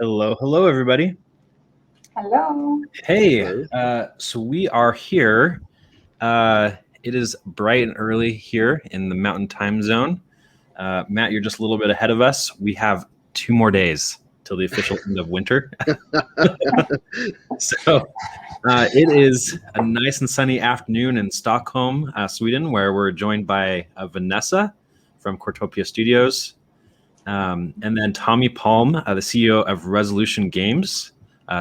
Hello, hello, everybody. Hello. Hey, so we are here. It is bright and early here in the Mountain Time Zone. Matt, you're just a little bit ahead of us. We have 2 more days till the official end of winter. So it is a nice and sunny afternoon in Stockholm, Sweden, where we're joined by Vanessa from Cortopia Studios. And then Tommy Palm, the CEO of Resolution Games.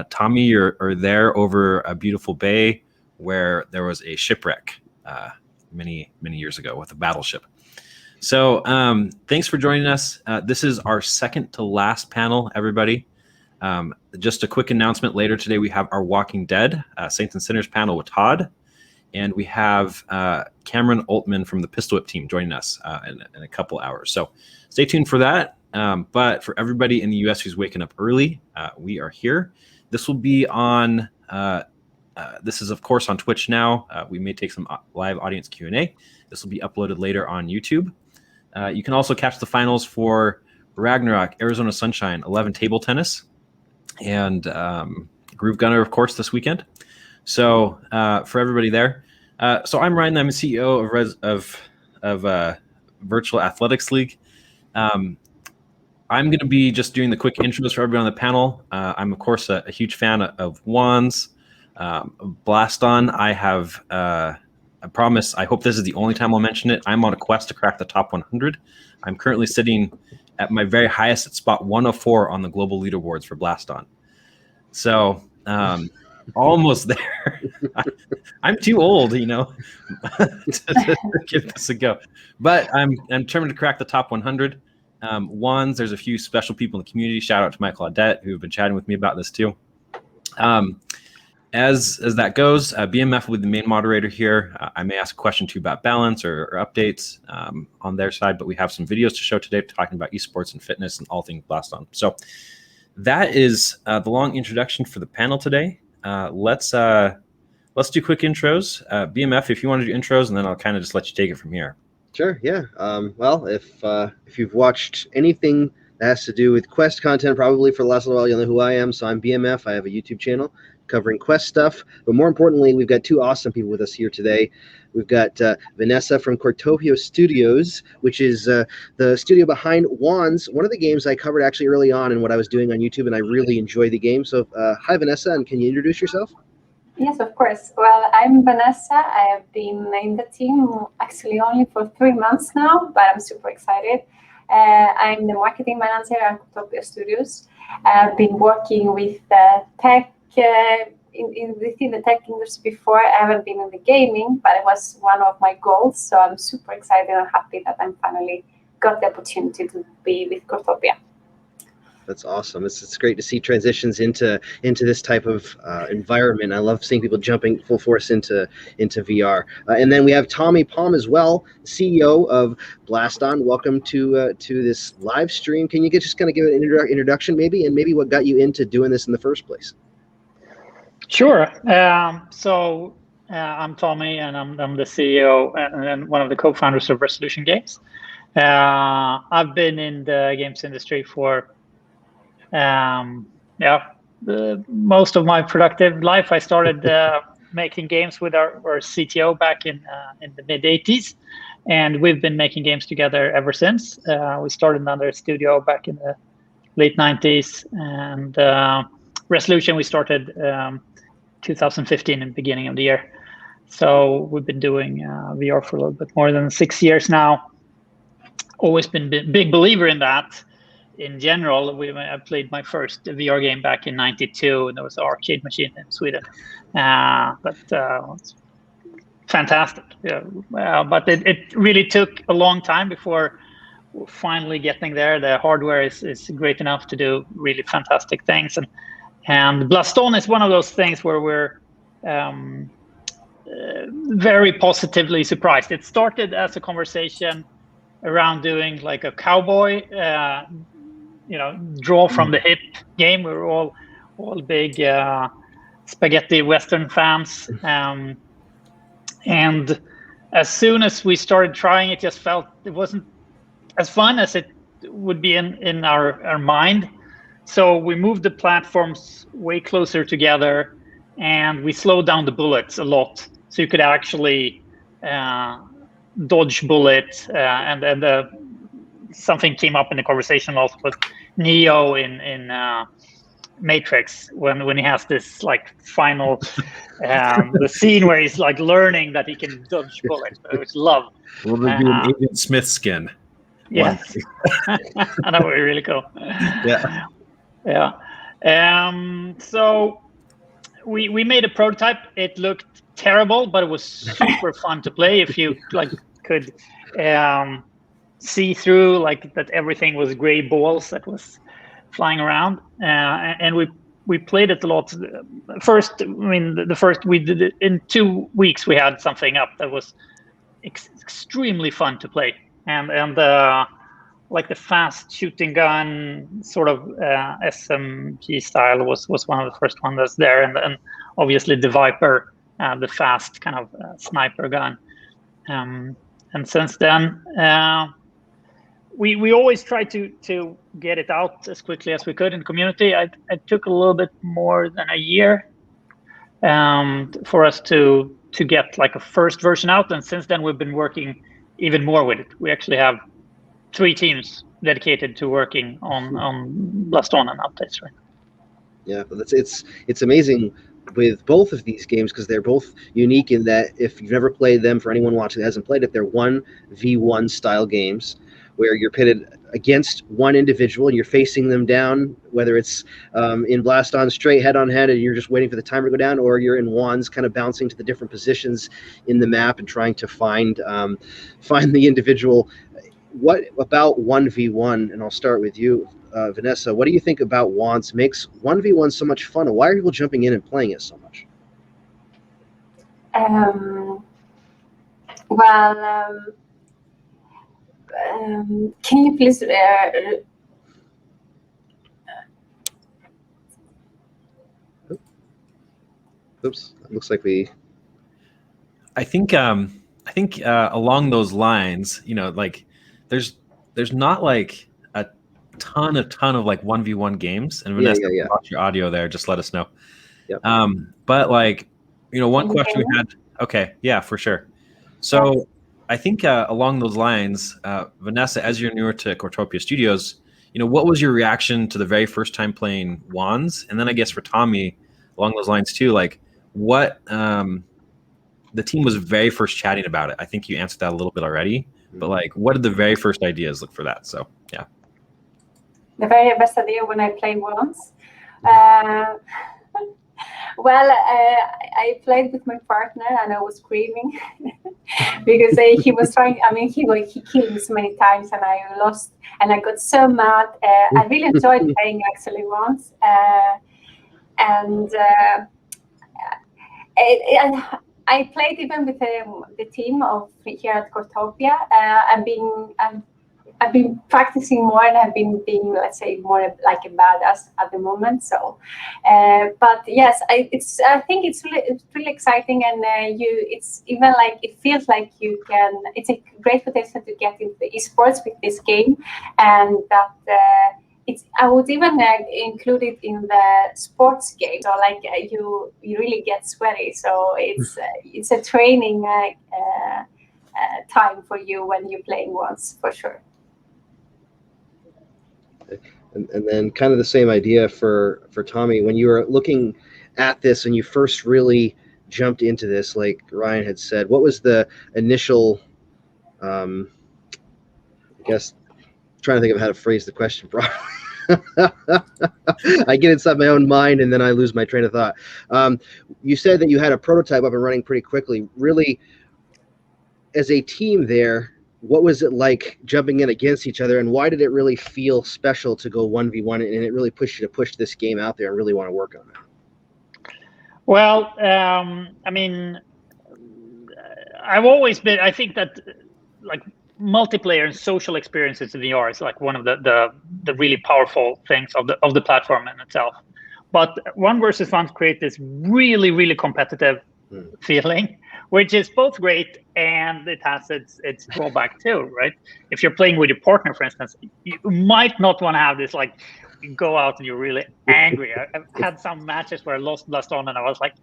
Tommy, you're there over a beautiful bay where there was a shipwreck many years ago with a battleship. So thanks for joining us. This is our second to last panel, everybody. Just a quick announcement. Later today, we have our Walking Dead Saints and Sinners panel with Todd. And we have Cameron Altman from the Pistol Whip team joining us in a couple hours. So stay tuned for that. But for everybody in the U.S. who's waking up early, we are here. This will be on, this is, of course, on Twitch now. We may take some live audience Q&A. This will be uploaded later on YouTube. You can also catch the finals for Ragnarok, Arizona Sunshine, 11 table tennis, and Groove Gunner, of course, this weekend. So for everybody there. So I'm Ryan. I'm the CEO of Virtual Athletics League. I'm going to be just doing the quick intros for everybody on the panel. I'm, of course, a huge fan of Wands, Blaston. I have, I promise, I hope this is the only time I'll mention it. I'm on a quest to crack the top 100. I'm currently sitting at my very highest at spot 104 on the global leaderboards for Blaston. So almost there. I'm too old, to give this a go. But I'm determined to crack the top 100. Wands, there's a few special people in the community. Shout out to Mike Claudette, who have been chatting with me about this too. As that goes, BMF will be the main moderator here. I may ask a question too about balance or updates on their side, but we have some videos to show today talking about esports and fitness and all things Blaston. So that is the long introduction for the panel today. Let's do quick intros. BMF, if you want to do intros, and then I'll kind of just let you take it from here. Sure, yeah. Well, if you've watched anything that has to do with Quest content, probably for the last little while, you'll know who I am. So I'm BMF. I have a YouTube channel covering Quest stuff. But more importantly, we've got 2 awesome people with us here today. We've got Vanessa from Cortopia Studios, which is the studio behind Wands, one of the games I covered actually early on in what I was doing on YouTube, and I really enjoy the game. So hi, Vanessa, and can you introduce yourself? Yes, of course. Well, I'm Vanessa. I have been in the team actually only for 3 months now, but I'm super excited. I'm the marketing manager at Cortopia Studios. I've been working with tech within the tech industry before. I haven't been in the gaming, but it was one of my goals. So I'm super excited and happy that I'm finally got the opportunity to be with Cortopia. That's awesome. It's great to see transitions into this type of environment. I love seeing people jumping full force into VR. And then we have Tommy Palm as well, CEO of Blaston. Welcome to this live stream. Can you just kind of give an introduction maybe, and maybe what got you into doing this in the first place? Sure. So I'm Tommy, and I'm the CEO and one of the co-founders of Resolution Games. I've been in the games industry for most of my productive life. I started making games with our CTO back in the mid-'80s, and we've been making games together ever since. We started another studio back in the late 90s, and Resolution we started 2015 in the beginning of the year. So we've been doing VR for a little bit more than 6 years now. Always been a big believer in that. In general, I played my first VR game back in '92, and there was an arcade machine in Sweden. It's fantastic. Yeah. But it really took a long time before finally getting there. The hardware is great enough to do really fantastic things, and Blaston is one of those things where we're very positively surprised. It started as a conversation around doing like a cowboy. Draw from the hip game. We were all big spaghetti Western fans. And as soon as we started trying, it just felt it wasn't as fun as it would be in our mind. So we moved the platforms way closer together, and we slowed down the bullets a lot, so you could actually dodge bullets. And then something came up in the conversation also with Neo in Matrix when he has this like final the scene where he's like learning that he can dodge bullets, which love. Will there be an Agent Smith skin? Yes, that would be really cool. Yeah. So we made a prototype. It looked terrible, but it was super fun to play if you like could see through like that everything was gray balls that was flying around, and we played it a lot. First, I mean, the first we did it in 2 weeks. We had something up that was extremely fun to play, and like the fast shooting gun sort of SMG style was one of the first ones that's there, and obviously the Viper, the fast kind of sniper gun, and since then. We always try to get it out as quickly as we could in the community. It took a little bit more than a year for us to get like a first version out, and since then we've been working even more with it. We actually have 3 teams dedicated to working on Blaston and updates right now. Yeah, but it's amazing with both of these games because they're both unique in that if you've never played them, for anyone watching that hasn't played it, they're 1v1 style games where you're pitted against one individual and you're facing them down, whether it's in Blaston straight head on head and you're just waiting for the timer to go down, or you're in Wands kind of bouncing to the different positions in the map and trying to find the individual. What about 1v1? And I'll start with you, Vanessa. What do you think about Wands makes 1v1 so much fun? And why are people jumping in and playing it so much? Can you please Oops, it looks like we. I think along those lines, you know, like there's not like a ton of like 1v1 games. And Vanessa, watch your audio there. Just let us know. Yep. But like, you know, one question we had. Okay, yeah, for sure. So I think along those lines, Vanessa, as you're newer to Cortopia Studios, you know, what was your reaction to the very first time playing Wands? And then I guess for Tommy, along those lines too, like what the team was very first chatting about it. I think you answered that a little bit already, but like, what did the very first ideas look for that? So yeah. The very best idea when I played Wands. Well, I played with my partner and I was screaming because he was trying. I mean, he killed me so many times and I lost and I got so mad. I really enjoyed playing actually Wands, and I played even with the team of here at Cortopia. I've been practicing more and I've been being, let's say, more like a badass at the moment. So, but yes, I think it's really exciting, and it's even like it feels like you can. It's a great potential to get into the esports with this game, and that I would even include it in the sports game. So like you really get sweaty. So it's a training time for you when you're playing Wands for sure. And then kind of the same idea for Tommy, when you were looking at this and you first really jumped into this, like Ryan had said, what was the initial, I guess, trying to think of how to phrase the question properly. I get inside my own mind and then I lose my train of thought. You said that you had a prototype up and running pretty quickly. Really, as a team there, what was it like jumping in against each other, and why did it really feel special to go 1v1 and it really pushed you to push this game out there and really want to work on it? Well, I mean, I've always been, I think that like multiplayer and social experiences in VR is like one of the really powerful things of the platform in itself. But 1 versus 1 create this really, really competitive feeling, which is both great and it has its drawback too, right? If you're playing with your partner, for instance, you might not want to have this like you go out and you're really angry. I've had some matches where I lost Blaston and I was like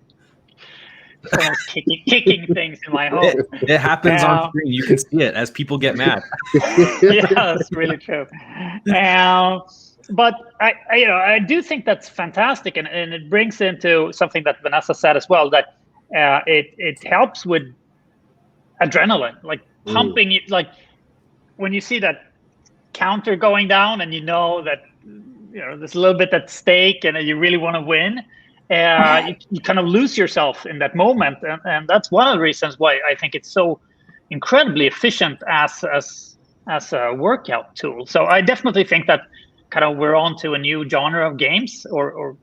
almost kicking things in my home. It happens on screen. You can see it as people get mad. Yeah, that's really true. But I do think that's fantastic, and it brings into something that Vanessa said as well, that it helps with adrenaline, like pumping it, like when you see that counter going down and you know that there's a little bit at stake and you really want to win. You kind of lose yourself in that moment, and that's one of the reasons why I think it's so incredibly efficient as a workout tool. So I definitely think that kind of we're on to a new genre of games, or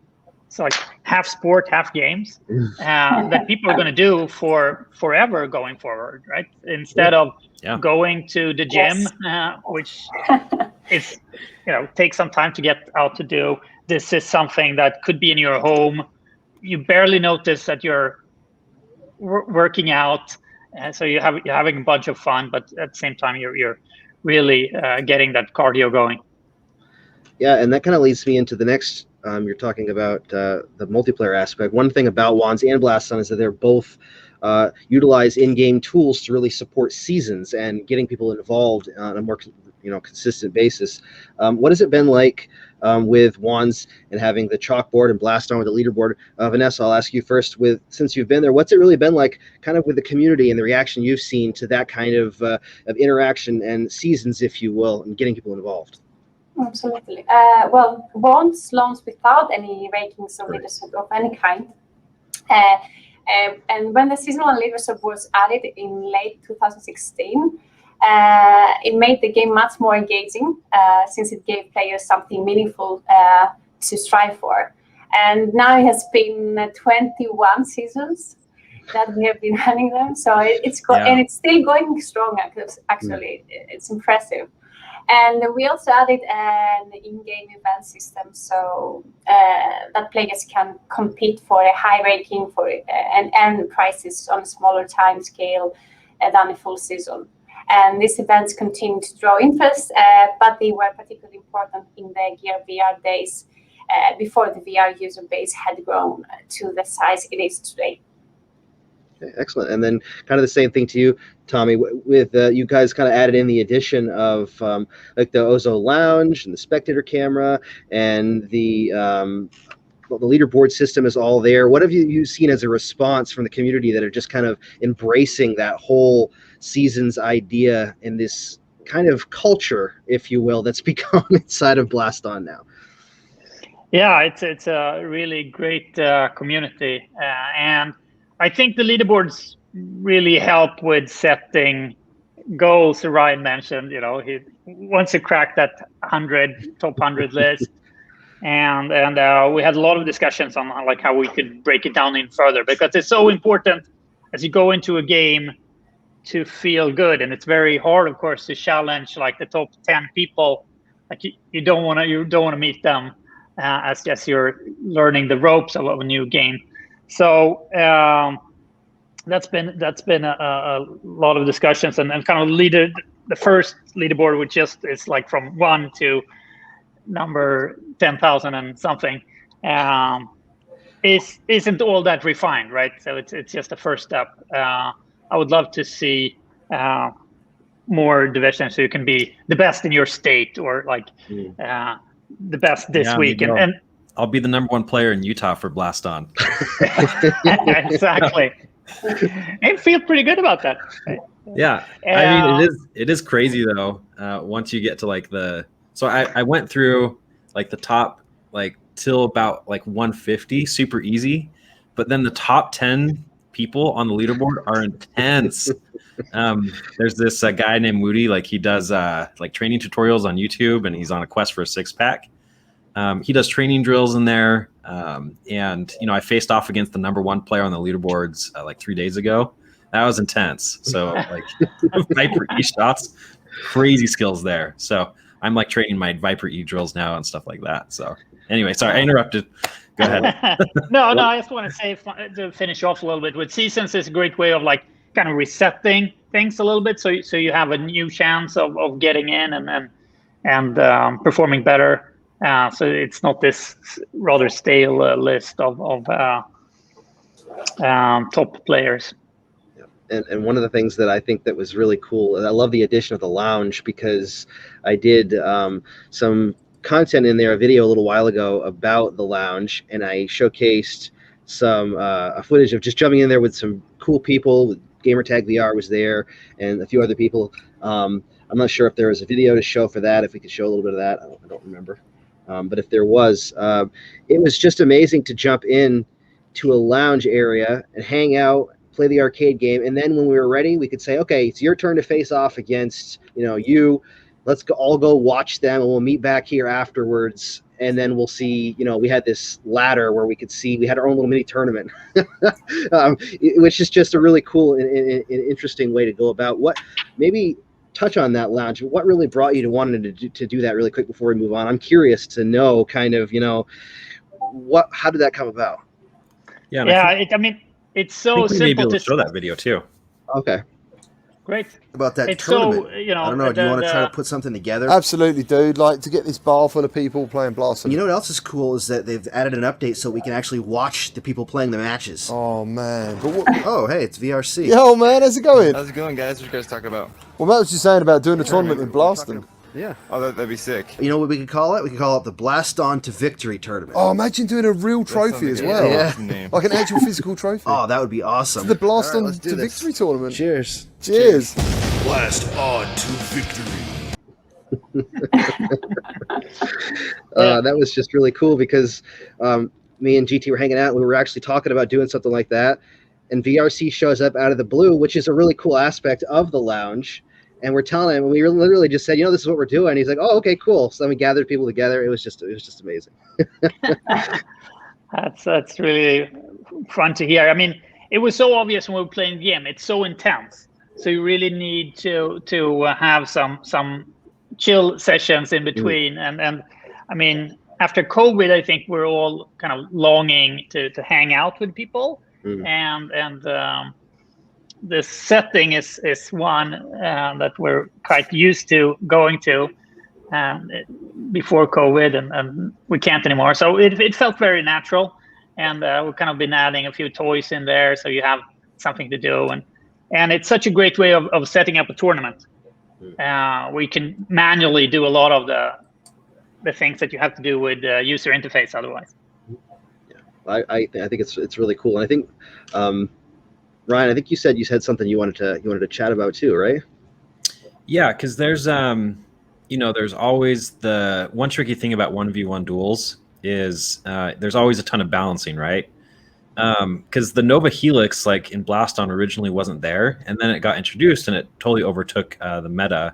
it's like half sport, half games, that people are going to do for forever going forward, right? Instead of going to the gym, which is takes some time to get out to do. This is something that could be in your home. You barely notice that you're working out, and so you're having a bunch of fun, but at the same time you're really getting that cardio going. Yeah, and that kind of leads me into the next. You're talking about the multiplayer aspect. One thing about Wands and Blaston is that they're both utilize in-game tools to really support seasons and getting people involved on a more consistent basis. What has it been like with Wands and having the chalkboard and Blaston with the leaderboard? Vanessa, I'll ask you first. Since you've been there, what's it really been like, kind of with the community and the reaction you've seen to that kind of interaction and seasons, if you will, and getting people involved? Absolutely. Well, Wands launched without any rankings or leadership of any kind. And when the seasonal leadership was added in late 2016, it made the game much more engaging, since it gave players something meaningful to strive for. And now it has been 21 seasons that we have been running them, so and it's still going strong. Actually, it's impressive. And we also added an in-game event system, so that players can compete for a high ranking and earn prizes on a smaller time scale than a full season. And these events continue to draw interest, but they were particularly important in the Gear VR days, before the VR user base had grown to the size it is today. Okay, excellent. And then kind of the same thing to you, Tommy, with you guys kind of added in the addition of like the Ozo Lounge and the spectator camera, and the leaderboard system is all there. What have you seen as a response from the community that are just kind of embracing that whole seasons idea and this kind of culture, if you will, that's become inside of Blaston now? Yeah, it's a really great community, and I think the leaderboards really help with setting goals. Ryan mentioned, he wants to crack that top 100 list, and we had a lot of discussions on like how we could break it down in further, because it's so important as you go into a game to feel good, and it's very hard, of course, to challenge like the top 10 people. Like you don't want to meet them as you're learning the ropes of a new game. So that's been a lot of discussions, and kind of the first leaderboard, which just is like from 1 to number 10,000 and something, isn't all that refined, right? So it's just the first step. I would love to see more divisions, so you can be the best in your state, or like the best this week, and I'll be the number 1 player in Utah for Blaston. Exactly. And feel pretty good about that. Yeah. I mean, it is crazy though. Once you get to so I went through like the top, like till about like 150, super easy. But then the top 10 people on the leaderboard are intense. There's this guy named Moody, like he does like training tutorials on YouTube, and he's on a quest for a 6-pack. He does training drills in there. And, I faced off against the number 1 player on the leaderboards like 3 days ago. That was intense. So like Viper E shots, crazy skills there. So I'm like training my Viper E drills now and stuff like that. So anyway, sorry, I interrupted. Go ahead. No, I just want to say, to finish off a little bit, with seasons is a great way of like kind of resetting things a little bit. So you have a new chance of getting in and performing better. So it's not this rather stale list of top players. And one of the things that I think that was really cool, I love the addition of the lounge, because I did some content in there, a video a little while ago about the lounge, and I showcased some footage of just jumping in there with some cool people. Gamertag VR was there, and a few other people. I'm not sure if there was a video to show for that, if we could show a little bit of that. I don't remember. But if there was, it was just amazing to jump in to a lounge area and hang out, play the arcade game, and then when we were ready, we could say, okay, it's your turn to face off against, you. Let's all go watch them, and we'll meet back here afterwards, and then we'll see. We had this ladder where we could see. We had our own little mini tournament, which is just a really cool and interesting way to go about. What maybe touch on that lounge? What really brought you to wanting to do that really quick before we move on? I'm curious to know, kind of, how did that come about? Yeah, it's so simple maybe we'll show that video too. Okay. Great. About that it's tournament. So, I don't know. Do you want to try to put something together? Absolutely, dude. Like, to get this bar full of people playing Blaston. You know what else is cool is that they've added an update so we can actually watch the people playing the matches. Oh, man. But oh, hey, it's VRC. Yo, man, how's it going? How's it going, guys? What you guys talking about? Well, Matt was just saying about doing a tournament in Blaston. Yeah. Oh, that'd be sick. You know what we could call it? We could call it the Blast On to Victory tournament. Oh, imagine doing a real trophy as well. Yeah. Like an actual physical trophy. Oh, that would be awesome. It's the Blast On to Victory tournament. Cheers. Cheers. Blast On to Victory. That was just really cool, because me and GT were hanging out, and we were actually talking about doing something like that, and VRC shows up out of the blue, which is a really cool aspect of the lounge. And we're telling him, and we literally just said, this is what we're doing. He's like, oh, okay, cool. So then we gathered people together. It was just amazing. That's really fun to hear. I mean, it was so obvious when we were playing the game. It's so intense. So you really need to have some chill sessions in between. And I mean, after COVID, I think we're all kind of longing to hang out with people. And the setting is one that we're quite used to going to before COVID, and we can't anymore. So it felt very natural, and we've kind of been adding a few toys in there, so you have something to do, and it's such a great way of setting up a tournament. We can manually do a lot of the things that you have to do with user interface otherwise. Yeah, I think it's really cool, and I think. Ryan, I think you said something you wanted to chat about too, right? Yeah, because there's there's always the one tricky thing about 1v1 duels is there's always a ton of balancing, right? Because the Nova Helix, like in Blaston, originally wasn't there, and then it got introduced, and it totally overtook the meta.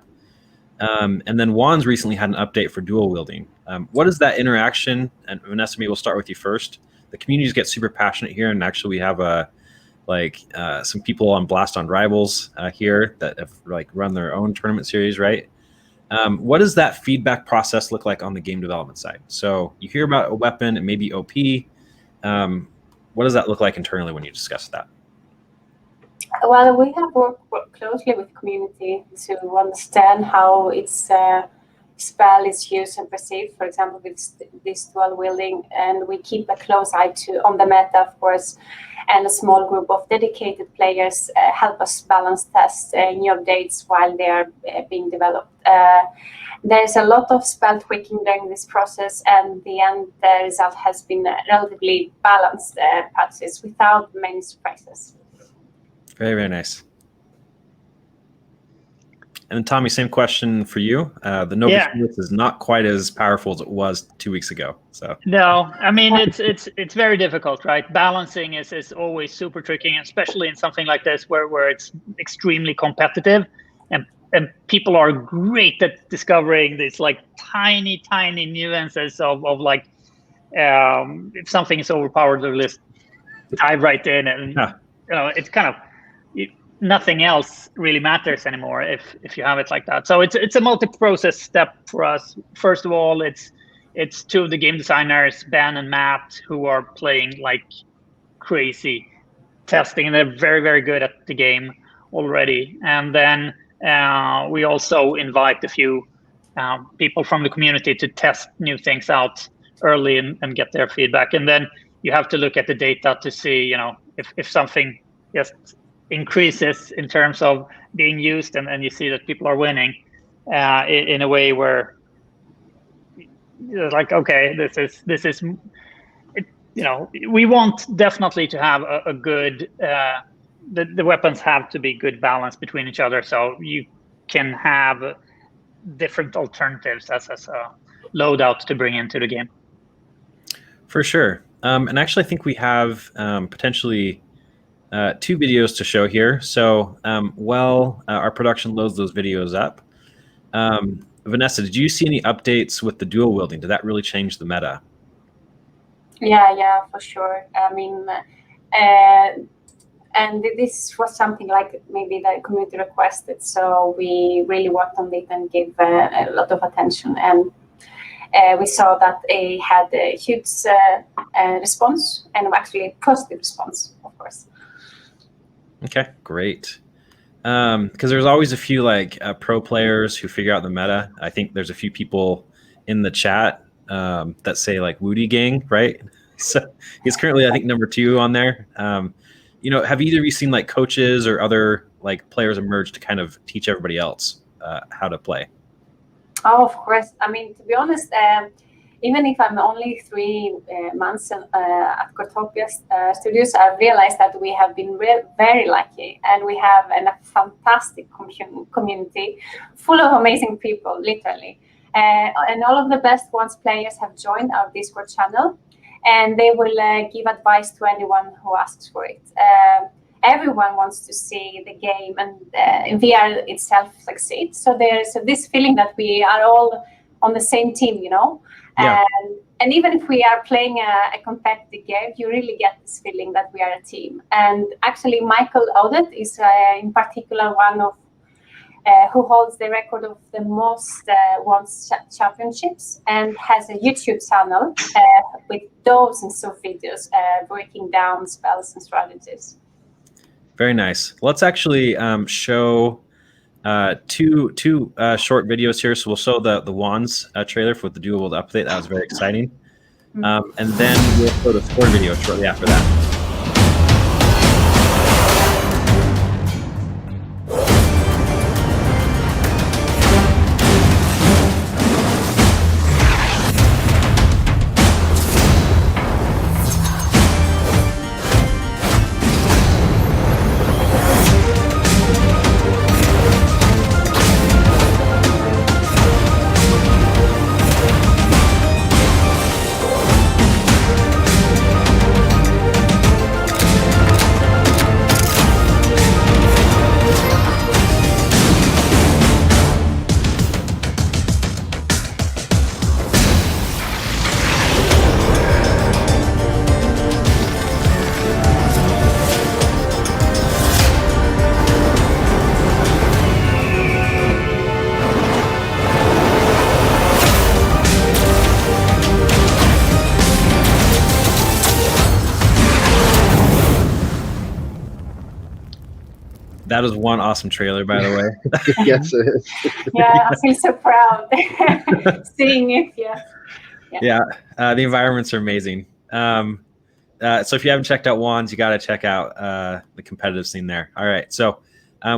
And then Wands recently had an update for dual wielding. What is that interaction? And Vanessa, maybe we'll start with you first. The communities get super passionate here, and actually we have some people on Blaston Rivals here that have run their own tournament series, right? What does that feedback process look like on the game development side? So you hear about a weapon, it may be OP. What does that look like internally when you discuss that? Well, we have worked closely with the community to understand how its spell is used and perceived, for example, with this dual wielding, and we keep a close eye on the meta, of course, and a small group of dedicated players help us balance test new updates while they are being developed. There's a lot of spell tweaking during this process, and the end result has been relatively balanced patches without many surprises. Very, very nice. And then Tommy, same question for you. The Nova Helix is not quite as powerful as it was 2 weeks ago. So no, I mean it's very difficult, right? Balancing is always super tricky, especially in something like this where it's extremely competitive, and people are great at discovering these tiny nuances of if something is overpowered, they'll just dive right in, and it's kind of. Nothing else really matters anymore if you have it like that. So it's a multi-process step for us. First of all, it's two of the game designers, Ben and Matt, who are playing like crazy, testing, and they're very, very good at the game already. And then we also invite a few people from the community to test new things out early and get their feedback. And then you have to look at the data to see, if something just increases in terms of being used, and you see that people are winning in a way where you're like, okay, this is we want definitely to have a good the weapons have to be good balance between each other, so you can have different alternatives as a loadout to bring into the game. For sure. And actually, I think we have potentially 2 videos to show here. So our production loads those videos up. Vanessa, did you see any updates with the dual wielding? Did that really change the meta? Yeah, for sure. I mean, and this was something like maybe the community requested, so we really worked on it and gave a lot of attention. And we saw that it had a huge response, and actually positive response, of course. Okay, great. Because there's always a few pro players who figure out the meta. I think there's a few people in the chat that say Woody Gang, right? So he's currently, I think, number 2 on there. Have either of you seen coaches or other players emerge to kind of teach everybody else how to play? Oh, of course. I mean, to be honest, even if I'm only 3 months at Cortopia Studios, I've realized that we have been very lucky, and we have a fantastic community full of amazing people, literally. And all of the best Wands players have joined our Discord channel, and they will give advice to anyone who asks for it. Everyone wants to see the game and VR itself succeed. So there's this feeling that we are all on the same team, Yeah. And even if we are playing a competitive game, you really get this feeling that we are a team. And actually, Michael Odet is in particular one of who holds the record of the most Wands championships, and has a YouTube channel with dozens of videos breaking down spells and strategies. Very nice. Let's actually show 2 short videos here. So we'll show the Wands trailer for the dual wield update. That was very exciting. And then we'll show the score video shortly after that. That is one awesome trailer, by the way. Yes, it is. Yeah, I feel so proud seeing it. Yeah. The environments are amazing. So if you haven't checked out Wands, you got to check out the competitive scene there. All right, so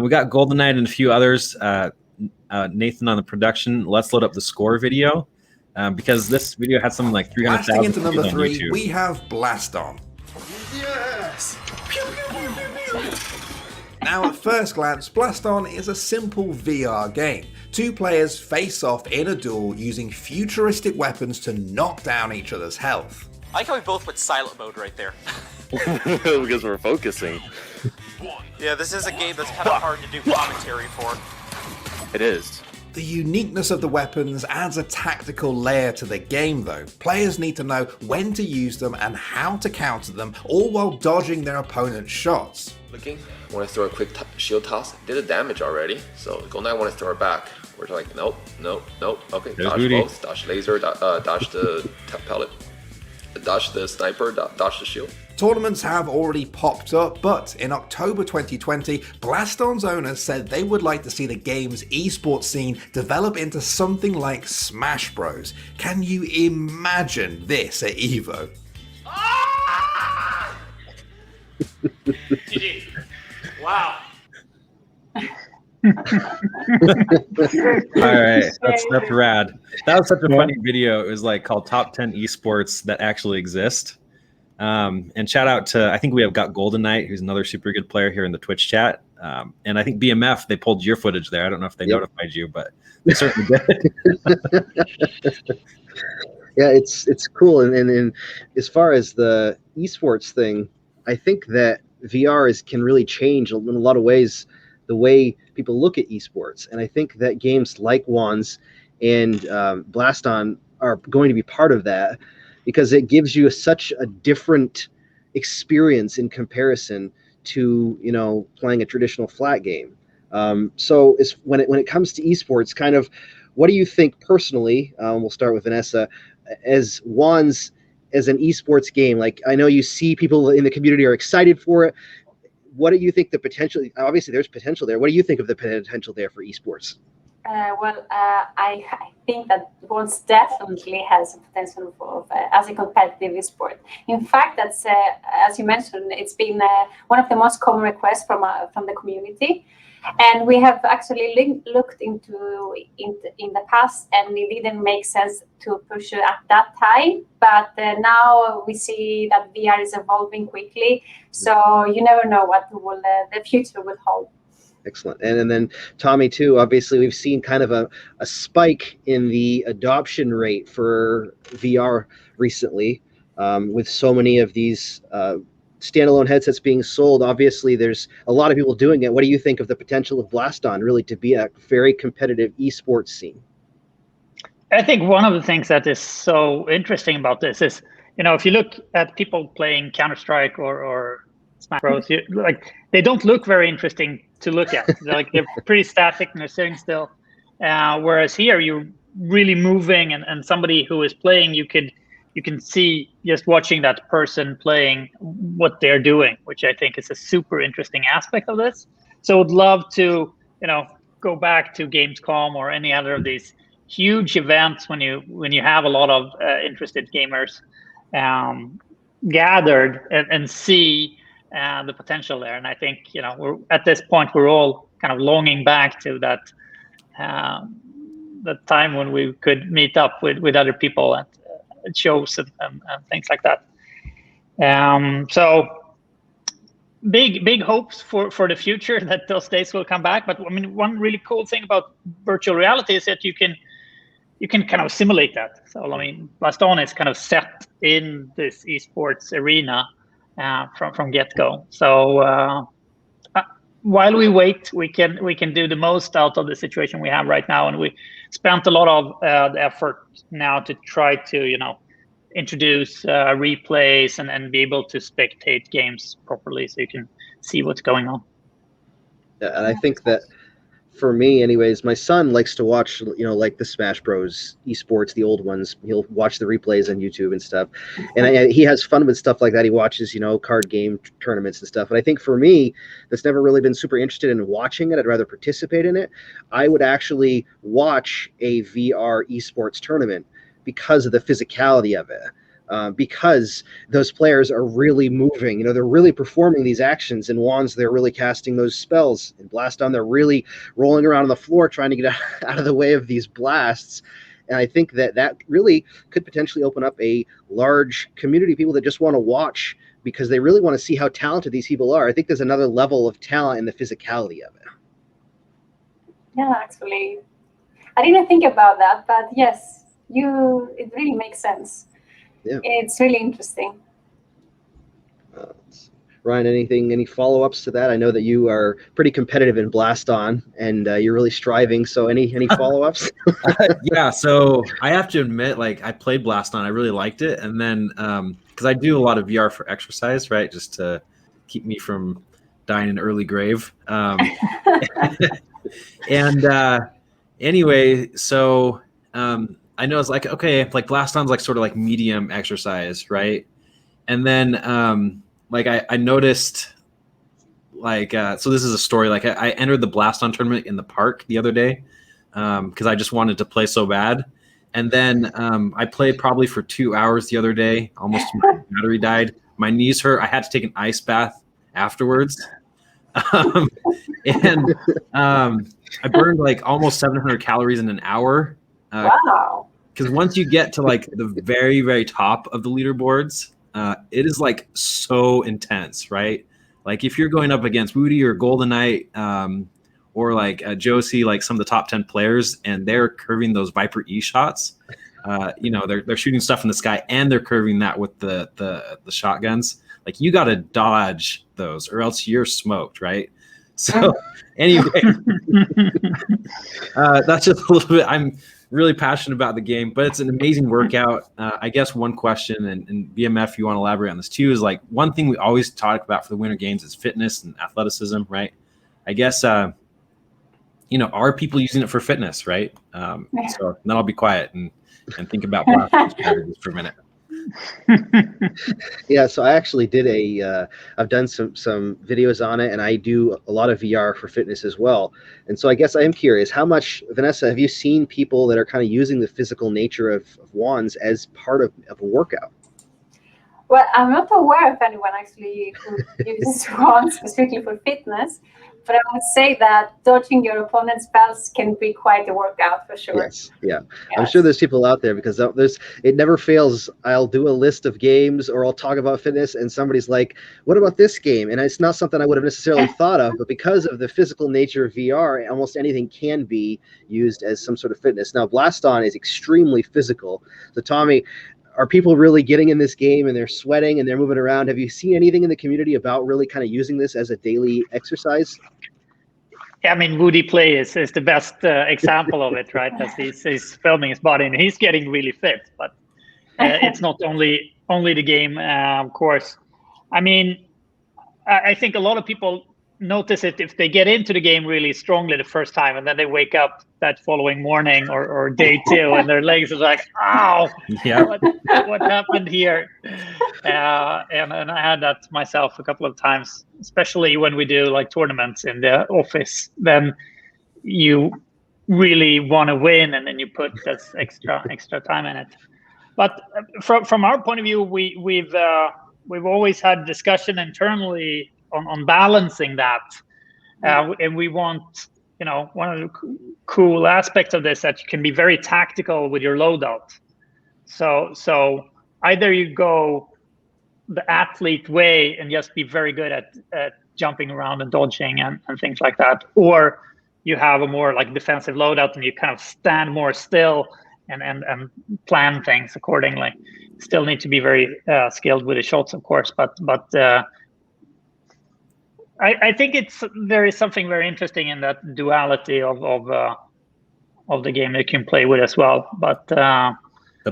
we got Golden Knight and a few others. Nathan on the production. Let's load up the score video because this video had something like 300,000. Blasting into number on 3, YouTube. we have Blaston. Yes! Now, at first glance, Blaston is a simple VR game. 2 players face off in a duel using futuristic weapons to knock down each other's health. I like how we both went silent mode right there. Because we're focusing. Yeah, this is a game that's kind of hard to do commentary for. It is. The uniqueness of the weapons adds a tactical layer to the game though. Players need to know when to use them and how to counter them, all while dodging their opponent's shots. Looking, want to throw a quick shield toss, did the damage already, so Golden Knight want to throw it back. We're like, nope, okay, There's dodge Rudy. both, dodge laser, dodge the pellet, dodge the sniper, dodge the shield. Tournaments have already popped up, but in October 2020, Blaston's owners said they would like to see the game's esports scene develop into something like Smash Bros. Can you imagine this at EVO? GG. Wow. All right, that's rad. That was such a funny video. It was like called Top 10 Esports That Actually Exist. And shout out to, I think we have got Golden Knight, who's another super good player here in the Twitch chat. And I think BMF, they pulled your footage there. I don't know if they notified you, but they certainly did. Yeah, it's cool. And as far as the esports thing, I think that VR can really change in a lot of ways the way people look at esports. And I think that games like Wands and Blaston are going to be part of that, because it gives you such a different experience in comparison to, you know, playing a traditional flat game. So when it comes to esports, kind of, what do you think personally? We'll start with Vanessa. As Wands, as an esports game, like, I know you see people in the community are excited for it. What do you think the potential? Obviously, there's potential there. What do you think of the potential there for esports? I think that Wands definitely has a potential for as a competitive sport. In fact, that's as you mentioned, it's been one of the most common requests from the community, and we have actually looked into in the past, and it didn't make sense to push it at that time. But now we see that VR is evolving quickly, so you never know what the future will hold. Excellent. And then Tommy too, obviously we've seen kind of a spike in the adoption rate for VR recently, with so many of these standalone headsets being sold. Obviously there's a lot of people doing it. What do you think of the potential of Blaston really to be a very competitive esports scene? I think one of the things that is so interesting about this is, you know, if you look at people playing Counter-Strike or Smash Bros, like, they don't look very interesting to look at. They're pretty static and they're sitting still. Whereas here you're really moving, and somebody who is playing, you can see just watching that person playing what they're doing, which I think is a super interesting aspect of this. So I'd love to, you know, go back to Gamescom or any other of these huge events when you have a lot of interested gamers gathered and see the potential there. And I think, you know, we're at this point, we're all kind of longing back to that time when we could meet up with other people at shows and things like that. So big hopes for the future that those days will come back. But I mean, one really cool thing about virtual reality is that you can kind of simulate that. So I mean, Blaston is kind of set in this esports arena from get-go. So while we wait, we can do the most out of the situation we have right now, and we spent a lot of the effort now to try to, you know, introduce replays and be able to spectate games properly, so you can see what's going on. Yeah, and I think that for me, anyways, my son likes to watch, you know, like the Smash Bros. Esports, the old ones. He'll watch the replays on YouTube and stuff, and he has fun with stuff like that. He watches, you know, card game tournaments and stuff. And I think for me, that's never really been super interested in watching it. I'd rather participate in it. I would actually watch a VR esports tournament because of the physicality of it. Because those players are really moving, you know, they're really performing these actions. In Wands, they're really casting those spells. In Blaston, they're really rolling around on the floor trying to get out of the way of these blasts. And I think that really could potentially open up a large community of people that just want to watch because they really want to see how talented these people are. I think there's another level of talent in the physicality of it. Yeah, actually, I didn't think about that, but yes, it really makes sense. Yeah. It's really interesting. Ryan, any follow-ups to that? I know that you are pretty competitive in Blaston, and you're really striving. So any follow-ups? Yeah, so I have to admit, like, I played Blaston, I really liked it, and then because I do a lot of VR for exercise, right, just to keep me from dying an early grave. And anyway, so I know it's like, okay, like Blaston's like sort of like medium exercise, right? And then like I noticed, like so this is a story. Like I entered the Blaston tournament in the park the other day because I just wanted to play so bad. And then I played probably for 2 hours the other day. Almost my battery died. My knees hurt. I had to take an ice bath afterwards. And I burned like almost 700 calories in an hour. Wow. Because once you get to like the very, very top of the leaderboards, it is like so intense, right? Like if you're going up against Woody or Golden Knight or like Josie, like some of the top 10 players, and they're curving those Viper E shots, they're shooting stuff in the sky and they're curving that with the shotguns. Like you got to dodge those or else you're smoked, right? So anyway, that's just a little bit. I'm really passionate about the game, but it's an amazing workout. I guess one question, and BMF, if you want to elaborate on this too, is like one thing we always talk about for the Winter Games is fitness and athleticism, right? I guess, are people using it for fitness, right? So then I'll be quiet and think about strategies for a minute. Yeah, so I actually did I've done some videos on it, and I do a lot of VR for fitness as well. And so I guess I am curious, how much, Vanessa, have you seen people that are kind of using the physical nature of wands as part of a workout? Well, I'm not aware of anyone actually who uses wands specifically for fitness, but I would say that dodging your opponent's spells can be quite a workout for sure. Yes, yeah. I'm sure there's people out there because it never fails. I'll do a list of games or I'll talk about fitness and somebody's like, what about this game? And it's not something I would have necessarily thought of, but because of the physical nature of VR, almost anything can be used as some sort of fitness. Now, Blaston is extremely physical. So, Tommy, are people really getting in this game and they're sweating and they're moving around? Have you seen anything in the community about really kind of using this as a daily exercise? Yeah, I mean, Woody Play is the best example of it, right? As he's filming his body and he's getting really fit. But it's not only the game, of course. I mean, I think a lot of people notice it if they get into the game really strongly the first time and then they wake up that following morning or day two and their legs are like, ow, yeah. what happened here? And I had that myself a couple of times, especially when we do like tournaments in the office. Then you really want to win and then you put this extra time in it. But from our point of view, we've always had discussion internally on balancing that, and we want, one of the cool aspects of this that you can be very tactical with your loadout. So either you go the athlete way and just be very good at jumping around and dodging and things like that, or you have a more like defensive loadout and you kind of stand more still and plan things accordingly. Still need to be very skilled with the shots, of course, but I think there is something very interesting in that duality of the game that you can play with as well. But the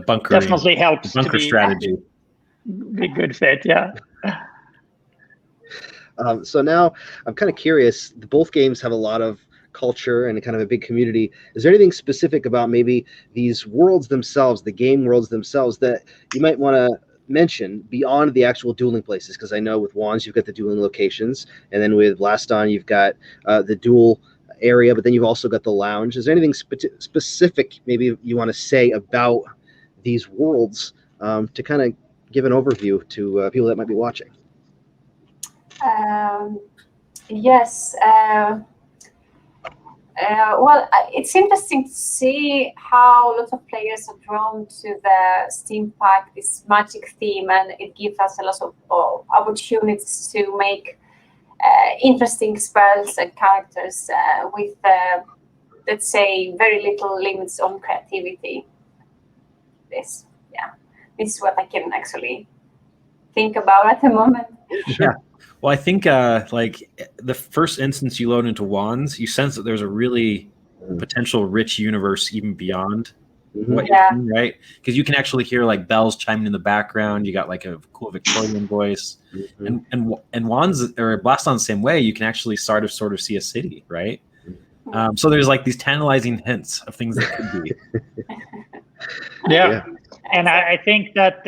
bunkering definitely helps. The bunker strategy. Be good fit, yeah. So now I'm kind of curious. Both games have a lot of culture and kind of a big community. Is there anything specific about maybe these worlds themselves, the game worlds themselves, that you might want to mention beyond the actual dueling places? Because I know with Wands you've got the dueling locations, and then with Blaston you've got the duel area, but then you've also got the lounge. Is there anything specific maybe you want to say about these worlds to kind of give an overview to people that might be watching? Yes. Well, it's interesting to see how lots of players are drawn to the steampunk, this magic theme, and it gives us a lot of opportunities to make interesting spells and characters with, let's say, very little limits on creativity. This is what I can actually think about at the moment. Yeah. Well, I think like the first instance you load into Wands, you sense that there's a really potential rich universe even beyond what you're seeing, right? Because you can actually hear like bells chiming in the background. You got like a cool Victorian voice, and Wands or Blaston the same way. You can actually sort of see a city, right? So there's like these tantalizing hints of things that could be. Yeah. And I think that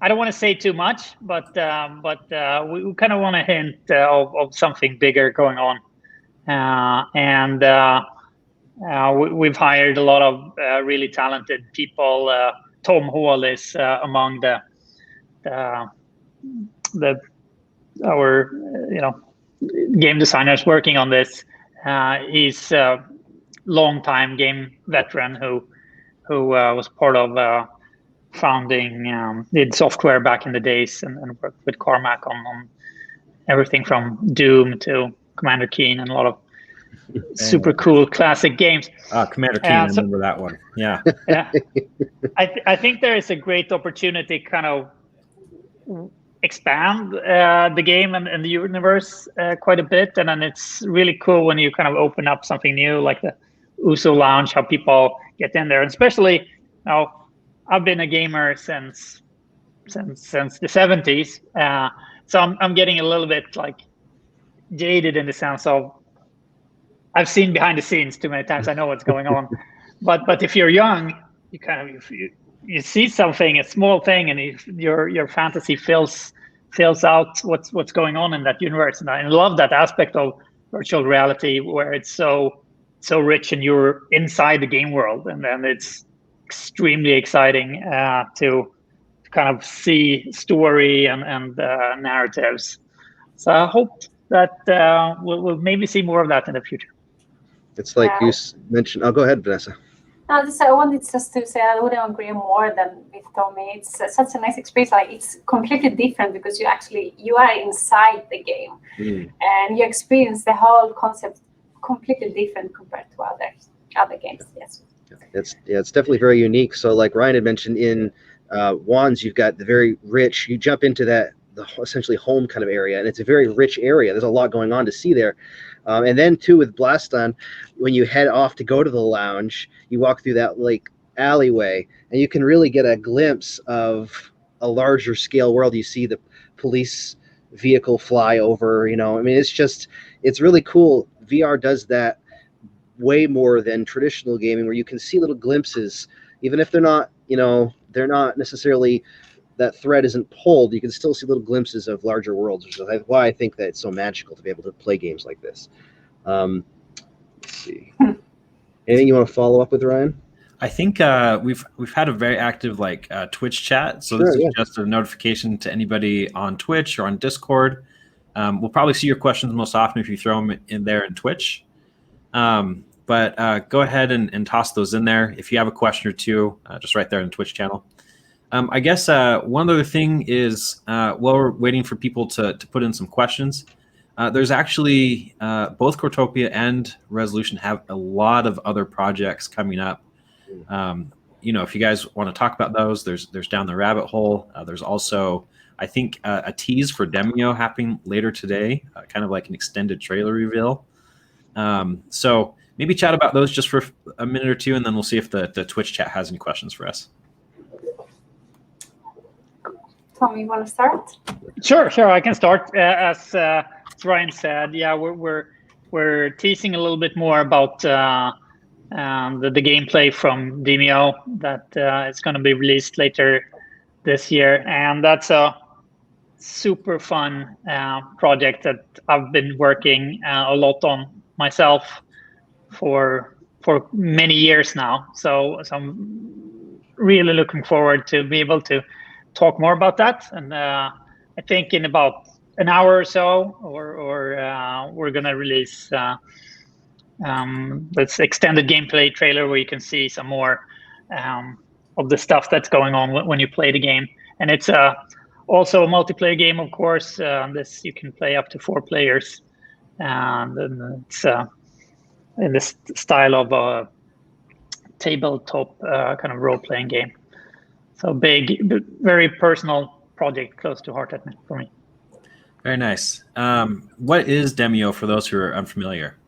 I don't want to say too much, but we kind of want to hint of something bigger going on, and we've hired a lot of really talented people. Tom Hall is among our game designers working on this. He's a long-time game veteran who was part of founding did software back in the days and worked with Carmack on everything from Doom to Commander Keen and a lot of super cool classic games. Commander Keen, I remember that one. Yeah. Yeah. I think there is a great opportunity kind of expand the game and the universe quite a bit. And then it's really cool when you kind of open up something new like the Uso Lounge, how people get in there. And especially now, I've been a gamer since the 70s. So I'm getting a little bit like jaded in the sense of I've seen behind the scenes too many times. I know what's going on. But if you're young, you kind of you see something, a small thing, and your fantasy fills out what's going on in that universe. And I love that aspect of virtual reality where it's so rich and you're inside the game world, and then it's extremely exciting to kind of see story and narratives. So I hope that we'll maybe see more of that in the future. It's like you mentioned. Oh, go ahead, Vanessa. No, I wanted just to say I wouldn't agree more than with Tommy. It's such a nice experience. Like it's completely different because you are inside the game and you experience the whole concept completely different compared to other games. Yes. It's definitely very unique. So like Ryan had mentioned in Wands, you've got the very rich, you jump into the essentially home kind of area, and it's a very rich area. There's a lot going on to see there. And then too with Blaston, when you head off to go to the lounge, you walk through that like alleyway and you can really get a glimpse of a larger scale world. You see the police vehicle fly over, I mean, it's really cool. VR does that way more than traditional gaming, where you can see little glimpses, even if they're not necessarily, that thread isn't pulled, you can still see little glimpses of larger worlds, which is why I think that it's so magical to be able to play games like this. Let's see. Anything you want to follow up with, Ryan? I think we've had a very active Twitch chat, so this is just a notification to anybody on Twitch or on Discord. We'll probably see your questions most often if you throw them in there in Twitch. But go ahead and toss those in there. If you have a question or two, just right there in the Twitch channel. I guess one other thing is while we're waiting for people to put in some questions, there's actually both Cortopia and Resolution have a lot of other projects coming up. If you guys want to talk about those, there's Down the Rabbit Hole. There's also, I think, a tease for Demio happening later today, kind of like an extended trailer reveal. So maybe chat about those just for a minute or two, and then we'll see if the Twitch chat has any questions for us. Tommy, you want to start? Sure. I can start. As Ryan said, we're teasing a little bit more about the gameplay from Demio that is going to be released later this year, and that's a super fun project that I've been working a lot on myself for many years now. So I'm really looking forward to be able to talk more about that. And I think in about an hour or so, or we're gonna release this extended gameplay trailer where you can see some more of the stuff that's going on when you play the game. And it's also a multiplayer game, of course. This you can play up to 4 players, and it's in this style of a tabletop kind of role-playing game. So big, very personal project, close to heart for me. Very nice. What is Demio for those who are unfamiliar?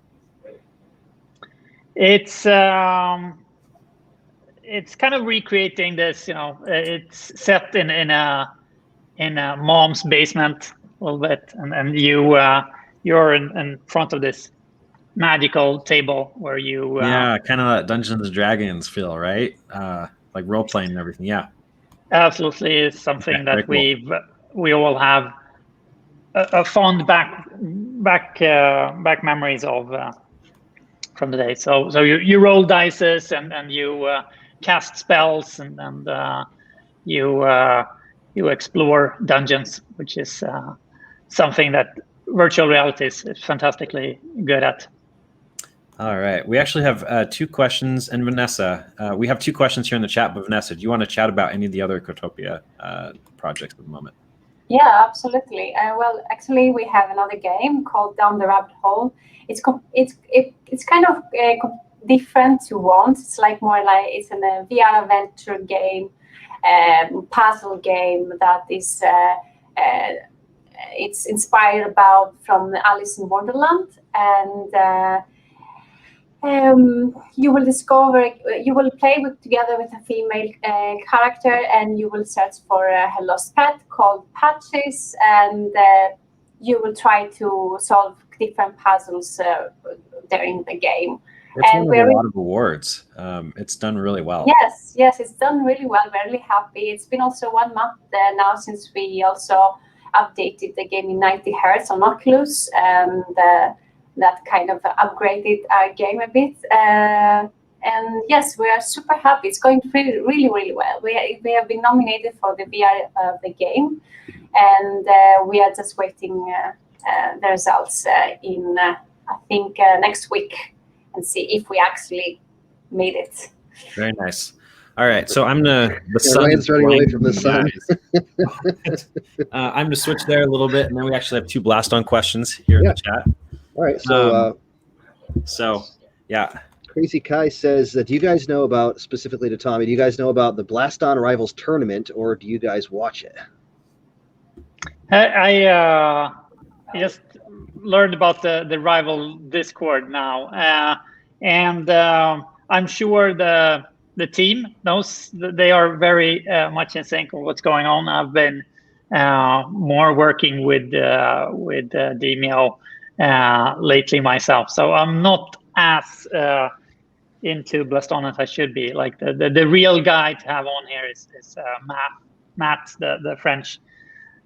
It's kind of recreating this. It's set in a mom's basement a little bit, and you're in front of this magical table where you kind of that Dungeons and Dragons feel, right? Like role playing and everything. Yeah. absolutely is something that Very cool. we all have a fond back memories of from the day. So you roll dices and you cast spells and you explore dungeons, which is something that virtual reality is fantastically good at. All right. We actually have 2 questions. And Vanessa, we have 2 questions here in the chat. But Vanessa, do you want to chat about any of the other Cortopia projects at the moment? Yeah, absolutely. Well, actually, we have another game called Down the Rabbit Hole. It's kind of different to Wands. It's like more like it's a VR adventure game, puzzle game that is it's inspired from Alice in Wonderland, and you will play together with a female character, and you will search for a lost pet called Patches, and you will try to solve different puzzles during the game. It's won a lot of awards. It's done really well. Yes, it's done really well. We're really happy. It's been also 1 month now since we also updated the game in 90 Hz on Oculus, and that kind of upgraded our game a bit. And yes, we are super happy. It's going really, really, really well. We have been nominated for the VR of the game, and we are just waiting the results in, I think, next week, and see if we actually made it. Very nice. All right, so I'm the sun Ryan's running away from the sun. I'm going to switch there a little bit, and then we actually have 2 Blaston questions here in the chat. All right, so yeah. Crazy Kai says, do you guys know about, specifically to Tommy, do you guys know about the Blaston Rivals tournament, or do you guys watch it? I just learned about the rival Discord now, and I'm sure the team knows that they are very much in sync of what's going on. I've been more working with Demio lately myself, so I'm not as into Blaston as I should be. Like the real guy to have on here is Matt, the French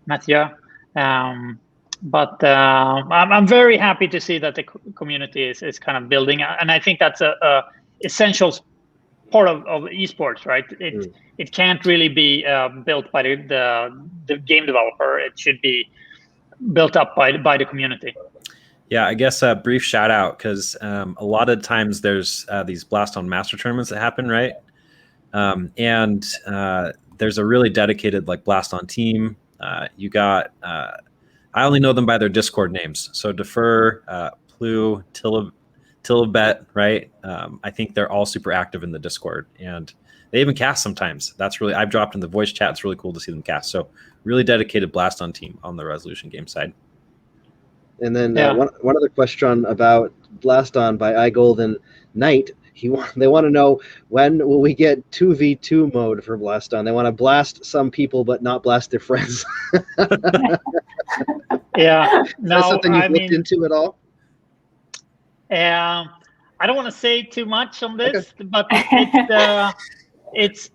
Mathieu. But I'm very happy to see that the community is kind of building, and I think that's a essential part of esports, right? It can't really be built by the game developer. It should be built up by the community. Yeah, I guess a brief shout out, because a lot of times there's these Blaston Master tournaments that happen, right? And there's a really dedicated like Blaston team. You got I only know them by their Discord names. So Defer, Plu, Tillabet, right? I think they're all super active in the Discord, and they even cast sometimes. That's really, I've dropped in the voice chat. It's really cool to see them cast. So really dedicated Blaston team on the Resolution game side. And then one other question about Blaston by iGolden Knight. They want to know, when will we get 2v2 mode for Blaston? They want to blast some people but not blast their friends. Yeah, Is that something you've looked into at all? I don't want to say too much on this, but it's.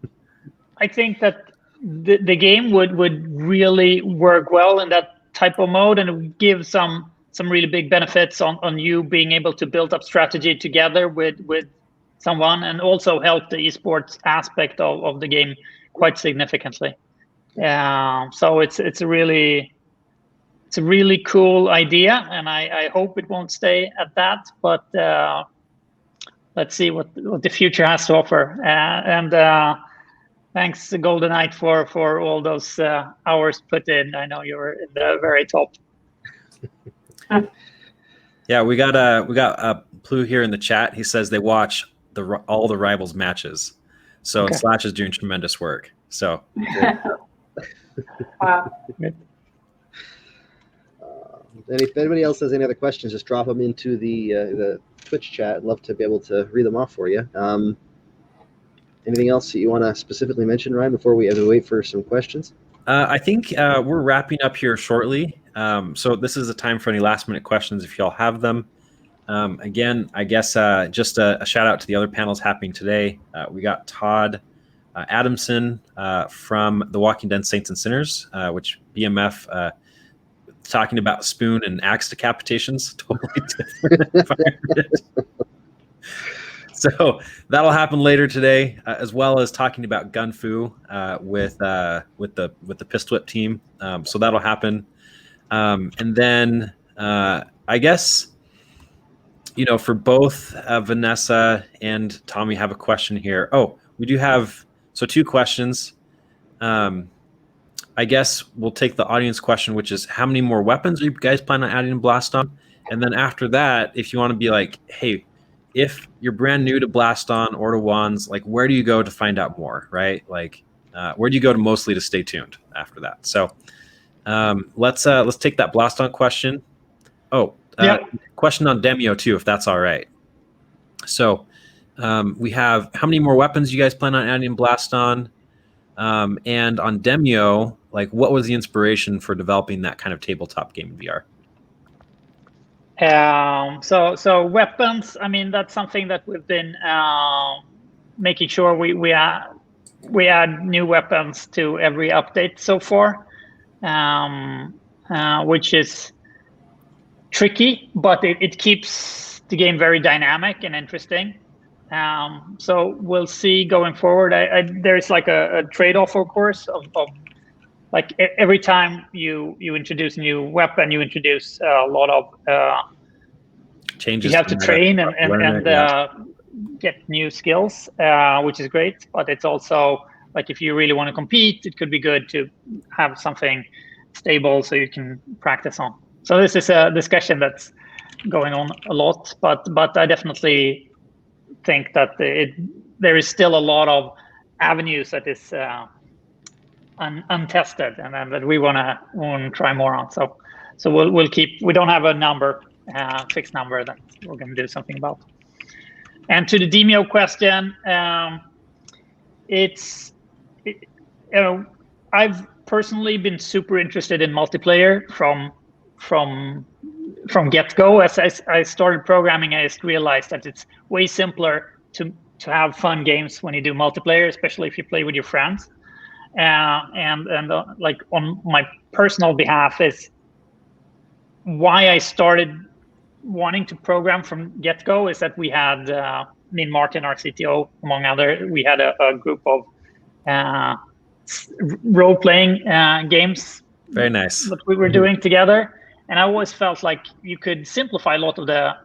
I think that the game would really work well in that type of mode, and it would give some really big benefits on you being able to build up strategy together with someone, and also help the esports aspect of the game quite significantly. So it's a really cool idea, and I hope it won't stay at that, but let's see what the future has to offer. And thanks, Golden Knight, for all those hours put in. I know you were in the very top. Yeah, we got Plu here in the chat. He says they watch all the Rivals matches. So Slash is doing tremendous work. So wow. And if anybody else has any other questions, just drop them into the Twitch chat. I'd love to be able to read them off for you. Anything else that you want to specifically mention, Ryan, before we have to wait for some questions? I think we're wrapping up here shortly. So this is the time for any last-minute questions if y'all have them. Again, I guess just a shout-out to the other panels happening today. We got Todd Adamson from The Walking Dead Saints and Sinners, which BMF talking about spoon and axe decapitations, totally different environment. So that'll happen later today, as well as talking about Gun Fu with the Pistol Whip team. So that'll happen, and then I guess for both Vanessa and Tommy, have a question here. Oh, we do have two questions. I guess we'll take the audience question, which is how many more weapons are you guys planning on adding in Blaston? And then after that, if you want to be like, hey, if you're brand new to Blaston or to Wands, like where do you go to find out more, right? Like where do you go to mostly to stay tuned after that? So let's take that Blaston question. Oh, question on Demio too, if that's all right. So we have how many more weapons you guys plan on adding in Blaston? And on Demio, like what was the inspiration for developing that kind of tabletop game in VR? So weapons, I mean, that's something that we've been making sure we add new weapons to every update so far, which is tricky, but it keeps the game very dynamic and interesting. So we'll see going forward. There's like a trade-off, of course, of like every time you introduce a new weapon, you introduce a lot of changes. You have to train and get new skills, which is great. But it's also like if you really want to compete, it could be good to have something stable so you can practice on. So this is a discussion that's going on a lot, but I definitely think that there is still a lot of avenues that is untested and that we want to try more on. So we'll keep. We don't have a number, fixed number that we're going to do something about. And to the Demio question, I've personally been super interested in multiplayer from get-go. As I started programming, I just realized that it's way simpler to have fun games when you do multiplayer, especially if you play with your friends. And like on my personal behalf is why I started wanting to program from get-go is that we had me and Martin, our CTO, among other, we had a group of role-playing games. Very nice. That we were doing together. And I always felt like you could simplify a lot of the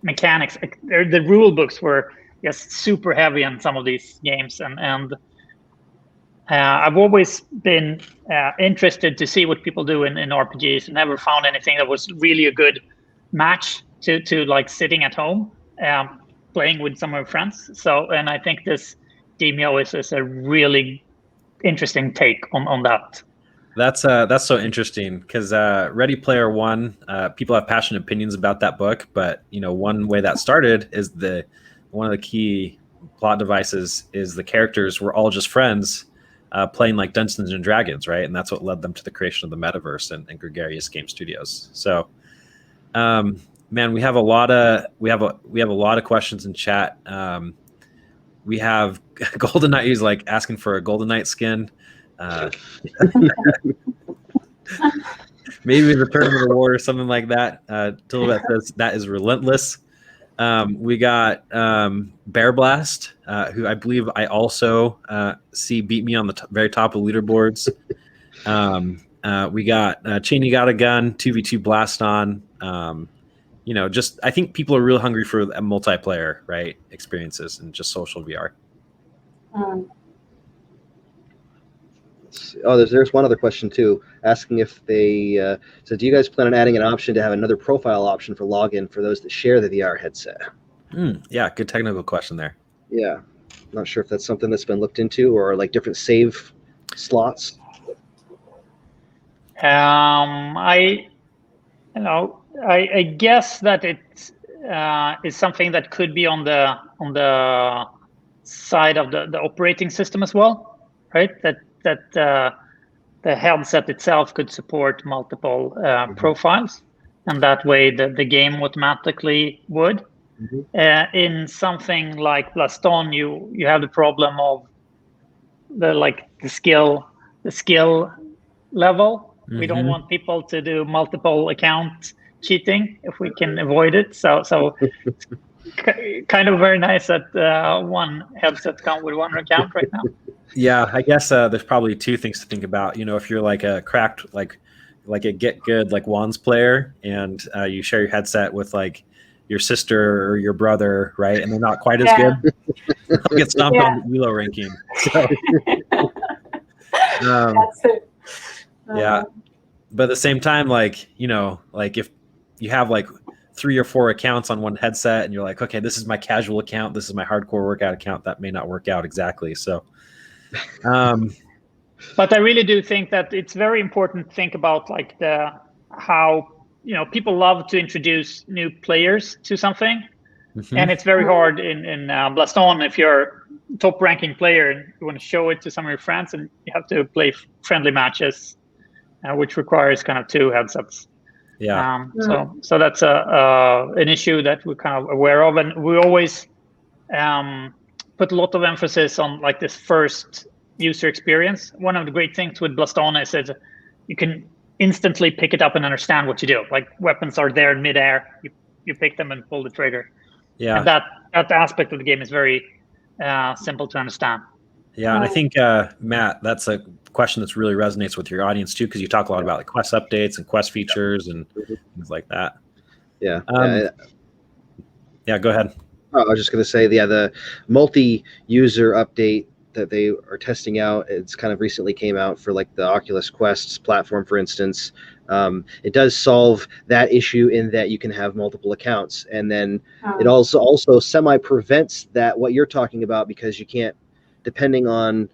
mechanics. The rule books were just super heavy on some of these games, and I've always been interested to see what people do in RPGs, and never found anything that was really a good match to like sitting at home playing with some of my friends. So, and I think this Demio is a really interesting take on that. That's so interesting because Ready Player One, people have passionate opinions about that book, but one way that started is one of the key plot devices is the characters were all just friends playing like Dungeons and Dragons, right? And that's what led them to the creation of the metaverse and Gregarious Game Studios. So, man, we have a lot of questions in chat. We have Golden Knight who's like asking for a Golden Knight skin. Maybe the Tournament Award or something like that. Tilbet says that is relentless. We got Bear Blast, who I believe I also see beat me on the very top of leaderboards. We got Cheney Got a Gun, 2v2 Blast On. Just I think people are real hungry for a multiplayer, right, experiences and just social VR. Oh, there's one other question too, asking if they so do you guys plan on adding an option to have another profile option for login for those that share the VR headset? Yeah, good technical question there. Yeah, not sure if that's something that's been looked into or like different save slots. I guess that it is something that could be on the side of the operating system as well, right? That the headset itself could support multiple profiles, and that way the game automatically would. In something like Blaston, you have the problem of the skill level. We don't want people to do multiple account cheating if we can avoid it. So kind of very nice that one headset comes with one account right now. Yeah, I guess there's probably two things to think about. You know, if you're like a cracked like a get good like Wands player, and you share your headset with like your sister or your brother, right? And they're not quite as good. They'll get stomped on the ELO ranking. So, That's it. yeah, but at the same time, like, you know, like if you have like 3 or 4 accounts on one headset, and you're like, okay, this is my casual account, this is my hardcore workout account, that may not work out exactly. So, but I really do think that it's very important to think about like how, you know, people love to introduce new players to something, and it's very hard in Blaston if you're a top ranking player and you want to show it to some of your friends, and you have to play friendly matches, which requires kind of 2 headsets. Yeah. So that's an issue that we're kind of aware of, and we always put a lot of emphasis on like this first user experience. One of the great things with Blaston is that you can instantly pick it up and understand what you do. Like weapons are there in midair, you pick them and pull the trigger. Yeah. And that aspect of the game is very simple to understand. Yeah, and I think Matt, that's a question that's really resonates with your audience too, because you talk a lot about like quest updates and quest features and things like that. Yeah. Yeah, go ahead. I was just going to say, the multi-user update that they are testing out, it's kind of recently came out for like the Oculus Quest platform, for instance. It does solve that issue in that you can have multiple accounts, and then it also semi-prevents that what you're talking about, because you can't, depending on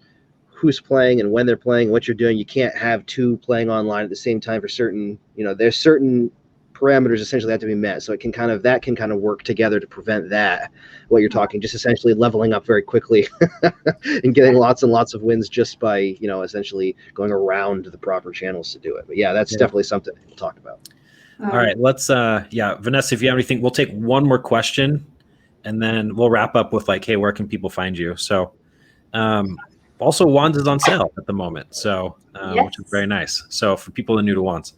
who's playing and when they're playing, what you're doing, you can't have 2 playing online at the same time for certain, you know, there's certain parameters essentially have to be met. So it can kind of work together to prevent that, what you're talking, just essentially leveling up very quickly and getting lots and lots of wins just by, you know, essentially going around the proper channels to do it. But yeah, that's definitely something we'll talk about. All right, let's Vanessa, if you have anything, we'll take one more question and then we'll wrap up with like, hey, where can people find you? So also Wands is on sale at the moment, so which is very nice. So for people that are new to Wands.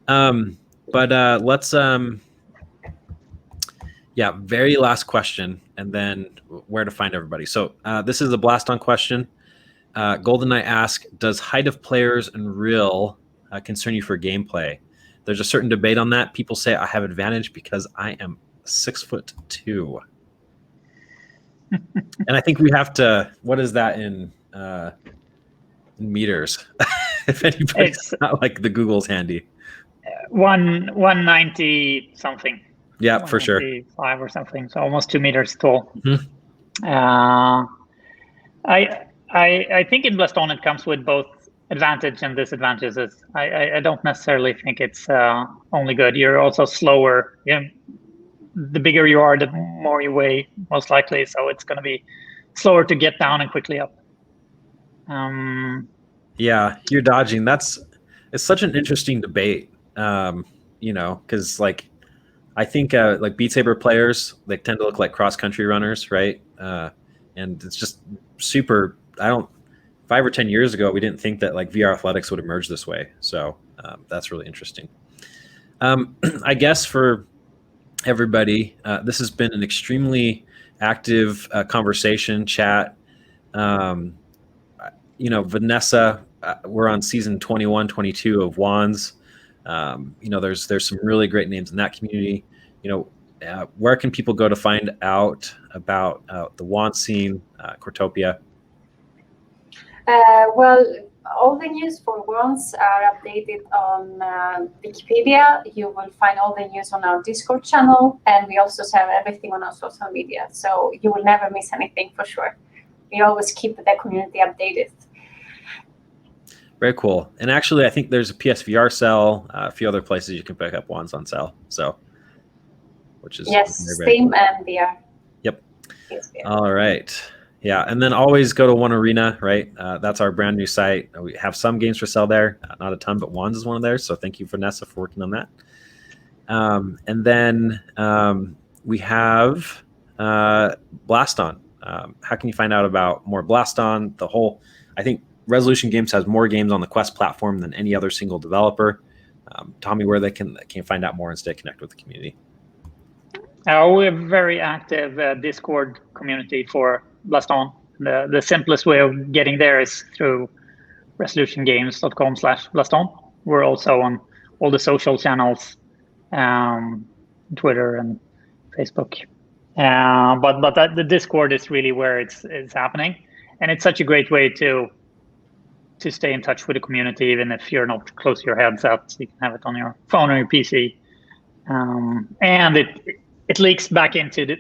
But let's very last question, and then where to find everybody. So this is a Blaston question. Golden Knight asks, does height of players in real concern you for gameplay? There's a certain debate on that. People say I have advantage because I am 6'2". And I think we have to, what is that in meters? If anybody's not like the Google's handy. 190 something. Yeah, for sure. 5 or something, so almost 2 meters tall. I think in Blaston it comes with both advantage and disadvantages. I don't necessarily think it's only good. You're also slower. The bigger you are, the more you weigh, most likely. So it's going to be slower to get down and quickly up. Yeah, you're dodging. It's such an interesting debate. You know, because like I think like Beat Saber players, they tend to look like cross country runners, right? And it's just super. 5 or 10 years ago, we didn't think that like VR athletics would emerge this way. So that's really interesting. I guess for everybody, this has been an extremely active conversation, chat. You know, Vanessa, we're on season 21, 22 of Wands. You know, there's some really great names in that community. You know, where can people go to find out about the Wands scene, Cortopia? Well, all the news for Wands are updated on Wikipedia. You will find all the news on our Discord channel, and we also have everything on our social media. So you will never miss anything for sure. We always keep the community updated. Very cool. And actually, I think there's a PSVR sale, a few other places you can pick up Wands on sale. So, which is Steam and VR. Yep. PSVR. All right. Yeah, and then always go to One Arena, right? That's our brand new site. We have some games for sale there, not a ton, but Wands is one of theirs. So thank you, Vanessa, for working on that. And then we have Blaston. How can you find out about more Blaston? I think Resolution Games has more games on the Quest platform than any other single developer. Tommy, where they can find out more and stay connected with the community. We're very active Discord community for Blaston. The simplest way of getting there is through resolutiongames.com/Blaston. We're also on all the social channels, Twitter and Facebook. But the Discord is really where it's happening, and it's such a great way to stay in touch with the community, even if you're not close to your headset. You can have it on your phone or your PC, and it leaks back into the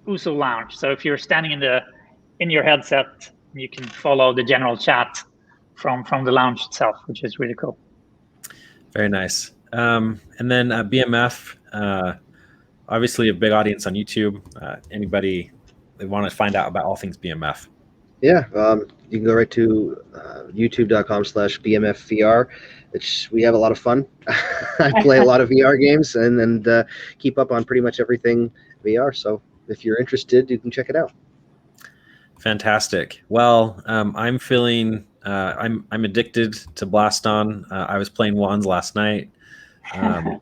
Uso Lounge. So if you're standing in your headset, you can follow the general chat from the lounge itself, which is really cool. Very nice. And then BMF, obviously a big audience on YouTube. Anybody that want to find out about all things BMF? Yeah, you can go right to youtube.com/BMFVR. We have a lot of fun. I play a lot of VR games and keep up on pretty much everything VR. So if you're interested, you can check it out. Fantastic. Well, I'm feeling I'm addicted to Blaston. I was playing Wands last night. I'm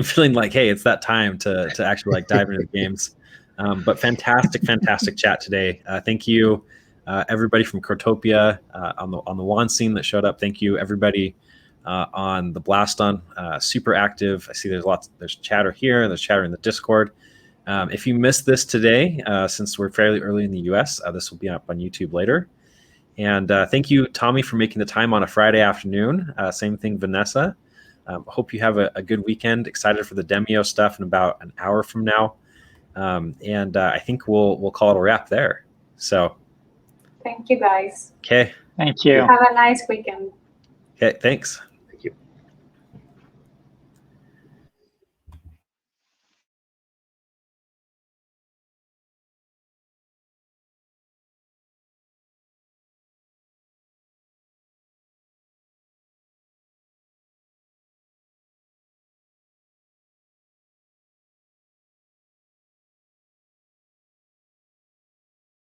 feeling like, hey, it's that time to actually like dive into the games. But fantastic chat today. Thank you, everybody from Cortopia on the Wand scene that showed up. Thank you, everybody on the Blaston. Super active. I see there's chatter here. There's chatter in the Discord. If you missed this today, since we're fairly early in the US, this will be up on YouTube later. And thank you, Tommy, for making the time on a Friday afternoon. Same thing, Vanessa. Hope you have a good weekend. Excited for the Demio stuff in about an hour from now. And I think we'll call it a wrap there. So. Thank you, guys. Okay. Thank you. Have a nice weekend. Okay, thanks.